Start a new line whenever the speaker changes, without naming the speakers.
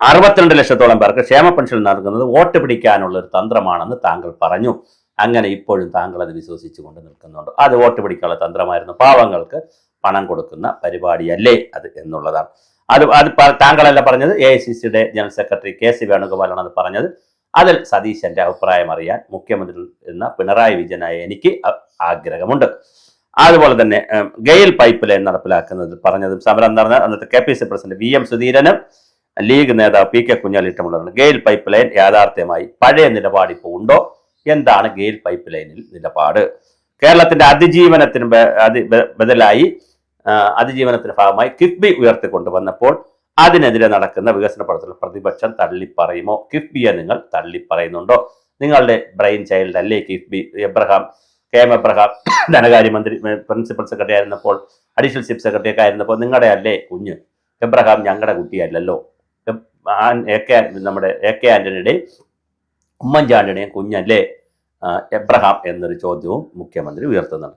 62 ലക്ഷത്തോളം പേർക്ക് ക്ഷേമ പെൻഷൻ നൽകുന്നത് വോട്ട് പിടിക്കാനുള്ള ഒരു തന്ത്രമാണെന്ന് താങ്കൾ പറഞ്ഞു. അങ്ങനെ ഇപ്പോഴും താങ്കൾ അത് വിശ്വസിച്ചുകൊണ്ട് നിൽക്കുന്നുണ്ട്. അത് വോട്ട് പിടിക്കാനുള്ള തന്ത്രമായിരുന്നു, പാവങ്ങൾക്ക് പണം കൊടുക്കുന്ന പരിപാടിയല്ലേ അത് എന്നുള്ളതാണ്. അത് അത് താങ്കളല്ല പറഞ്ഞത്, AICCയുടെ ജനറൽ സെക്രട്ടറി KC വേണുഗോപാലാണ് അത് പറഞ്ഞത്. അതിൽ സതീശന്റെ അഭിപ്രായം അറിയാൻ മുഖ്യമന്ത്രി എന്ന പിണറായി വിജയനായ എനിക്ക് ആഗ്രഹമുണ്ട്. അതുപോലെ തന്നെ ഗെയിൽ പൈപ്പ് ലൈൻ നടപ്പിലാക്കുന്നതിൽ പറഞ്ഞതും സമരം നടന്ന അന്നത്തെ KPCC പ്രസിഡന്റ് VM സുധീരനും ലീഗ് നേതാവ് PK കുഞ്ഞാലിട്ടമുള്ളതാണ്. ഗെയിൽ പൈപ്പ് ലൈൻ യാഥാർത്ഥ്യമായി പഴയ നിലപാട് ഇപ്പോൾ ഉണ്ടോ? എന്താണ് ഗെയിൽ പൈപ്പ് ലൈനിൽ നിലപാട്? കേരളത്തിന്റെ അതിജീവനത്തിന് ബദലായി അതിജീവനത്തിന്റെ ഭാഗമായി കിഫ്ബി ഉയർത്തിക്കൊണ്ടുവന്നപ്പോൾ അതിനെതിരെ നടക്കുന്ന വികസന പ്രവർത്തനങ്ങൾ പ്രതിപക്ഷം തള്ളിപ്പറയുമോ? കിഫ്ബിയെ നിങ്ങൾ തള്ളിപ്പറയുന്നുണ്ടോ? നിങ്ങളുടെ ബ്രെയിൻ ചൈൽഡ് അല്ലേ കിഫ്ബി? KM എബ്രഹാം ധനകാര്യമന്ത്രി പ്രിൻസിപ്പൽ സെക്രട്ടറി ആയിരുന്നപ്പോൾ, അഡീഷണൽ ചീഫ് സെക്രട്ടറി ഒക്കെ ആയിരുന്നപ്പോൾ നിങ്ങളുടെ അല്ലേ കുഞ്ഞ്? എബ്രഹാം ഞങ്ങളുടെ കുട്ടിയല്ലല്ലോ. നമ്മുടെ AK ആന്റണിയുടെയും ഉമ്മൻചാണ്ടിയുടെയും കുഞ്ഞല്ലേ എബ്രഹാം എന്നൊരു ചോദ്യവും മുഖ്യമന്ത്രി ഉയർത്തുന്നുണ്ട്.